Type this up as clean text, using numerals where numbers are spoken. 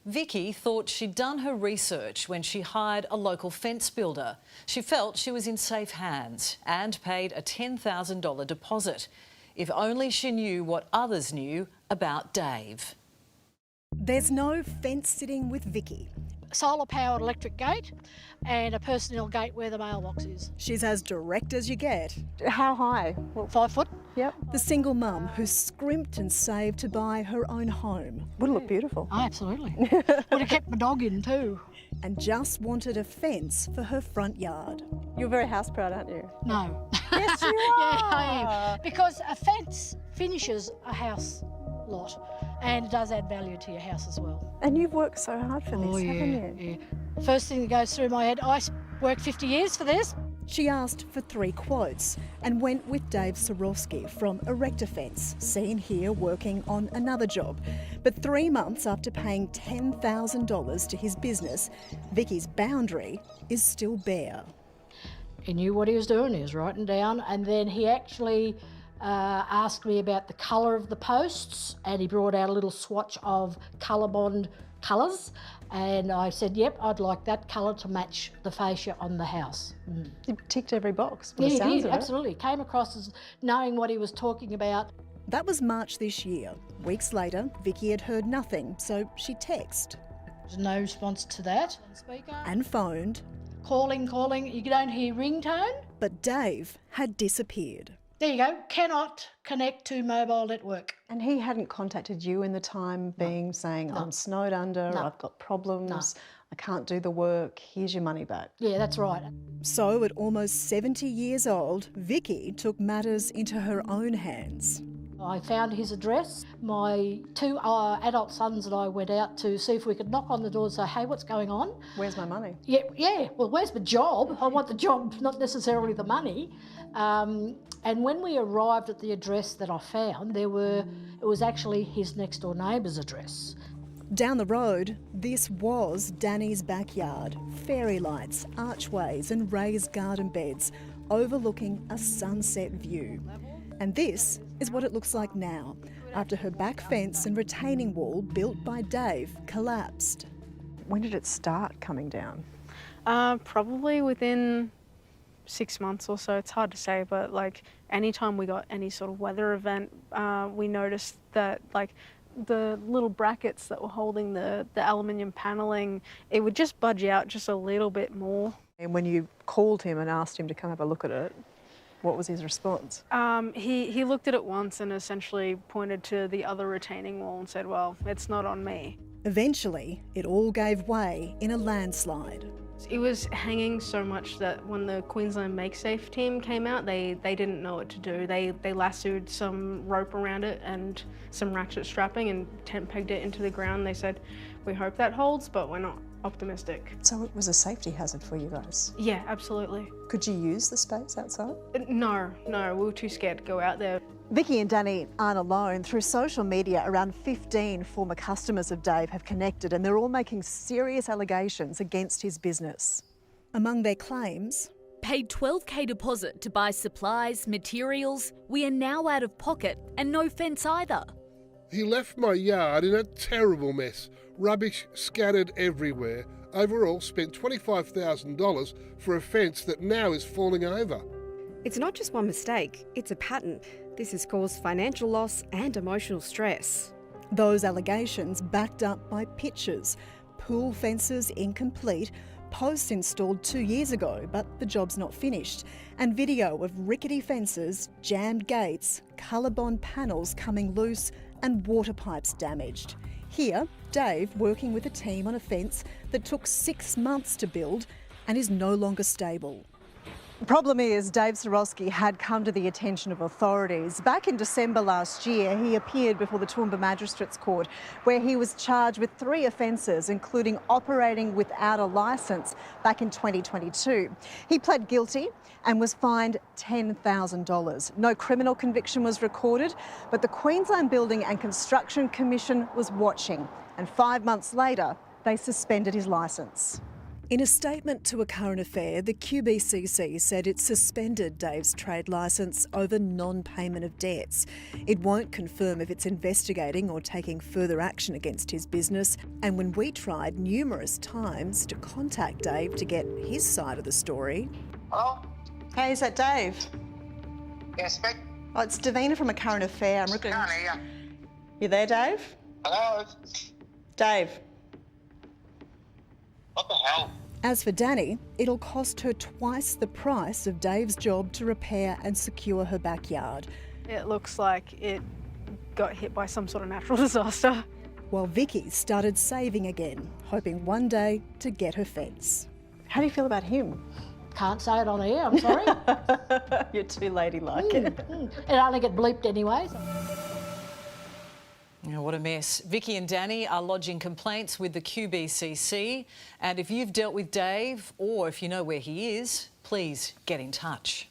Vicky thought she'd done her research when she hired a local fence builder. She felt she was in safe hands and paid a $10,000 deposit. If only she knew what others knew about Dave. There's no fence sitting with Vicky. Solar-powered electric gate and a personnel gate where the mailbox is. She's as direct as you get. How high? 5 foot. Yep. The single mum who scrimped and saved to buy her own home. Would look beautiful. Oh, absolutely. Would have kept my dog in too. And just wanted a fence for her front yard. You're very house proud, aren't you? No. Yes, you are. Yeah, I am. Because a fence finishes a house lot and it does add value to your house as well. And you've worked so hard for this, haven't you? Yeah. First thing that goes through my head, I worked 50 years for this. She asked for 3 quotes and went with Dave Sorowski from ACurrentAffair, seen here working on another job. But 3 months after paying $10,000 to his business, Vicky's boundary is still bare. He knew what he was doing, he was writing down, and then he actually asked me about the colour of the posts, and he brought out a little swatch of ColourBond colours, and I said, yep, I'd like that colour to match the fascia on the house. You ticked every box. Yeah, he did, absolutely. Came across as knowing what he was talking about. That was March this year. Weeks later, Vicky had heard nothing, so she texted. There's no response to that. Speaker. And phoned. Calling, you don't hear ringtone. But Dave had disappeared. There you go, cannot connect to mobile network. And he hadn't contacted you in the time being saying, I'm snowed under, I've got problems, I can't do the work, here's your money back. Yeah, that's right. So at almost 70 years old, Vicky took matters into her own hands. I found his address. My 2 adult sons and I went out to see if we could knock on the door and say, hey, what's going on? Where's my money? Yeah, well, where's the job? I want the job, not necessarily the money. And when we arrived at the address that I found, it was actually his next door neighbour's address. Down the road, this was Danny's backyard. Fairy lights, archways and raised garden beds overlooking a sunset view. And this is what it looks like now, after her back fence and retaining wall built by Dave collapsed. When did it start coming down? Probably within 6 months or so. It's hard to say, but like anytime we got any sort of weather event, we noticed that like the little brackets that were holding the aluminium paneling, it would just budge out just a little bit more. And when you called him and asked him to come have a look at it, what was his response? He looked at it once and essentially pointed to the other retaining wall and said, well, it's not on me. Eventually, it all gave way in a landslide. It was hanging so much that when the Queensland Make Safe team came out, they didn't know what to do. They lassoed some rope around it and some ratchet strapping and tent pegged it into the ground. They said, we hope that holds, but we're not optimistic. So it was a safety hazard for you guys? Yeah, absolutely. Could you use the space outside? No, we were too scared to go out there. Vicky and Danny aren't alone. Through social media, around 15 former customers of Dave have connected, and they're all making serious allegations against his business. Among their claims, paid $12,000 deposit to buy supplies, materials. We are now out of pocket and no fence either. He left my yard in a terrible mess. Rubbish scattered everywhere. Overall, spent $25,000 for a fence that now is falling over. It's not just one mistake, it's a pattern. This has caused financial loss and emotional stress. Those allegations backed up by pictures, pool fences incomplete, posts installed 2 years ago but the job's not finished, and video of rickety fences, jammed gates, ColourBond panels coming loose and water pipes damaged. Here, Dave working with a team on a fence that took 6 months to build and is no longer stable. The problem is Dave Sorowski had come to the attention of authorities. Back in December last year, he appeared before the Toowoomba Magistrates Court, where he was charged with 3 offences, including operating without a licence back in 2022. He pled guilty and was fined $10,000. No criminal conviction was recorded, but the Queensland Building and Construction Commission was watching, and 5 months later, they suspended his licence. In a statement to A Current Affair, the QBCC said it suspended Dave's trade licence over non-payment of debts. It won't confirm if it's investigating or taking further action against his business. And when we tried numerous times to contact Dave to get his side of the story... Hello? Hey, is that Dave? Yes, speak. Oh, it's Davina from A Current Affair. I'm looking... Can't hear you. You there, Dave? Hello? Dave? What the hell? As for Danny, it'll cost her twice the price of Dave's job to repair and secure her backyard. It looks like it got hit by some sort of natural disaster. While Vicky started saving again, hoping one day to get her fence. How do you feel about him? Can't say it on air, I'm sorry. You're too ladylike. It only get bleeped anyway. Oh, what a mess. Vicky and Danny are lodging complaints with the QBCC. And if you've dealt with Dave or if you know where he is, please get in touch.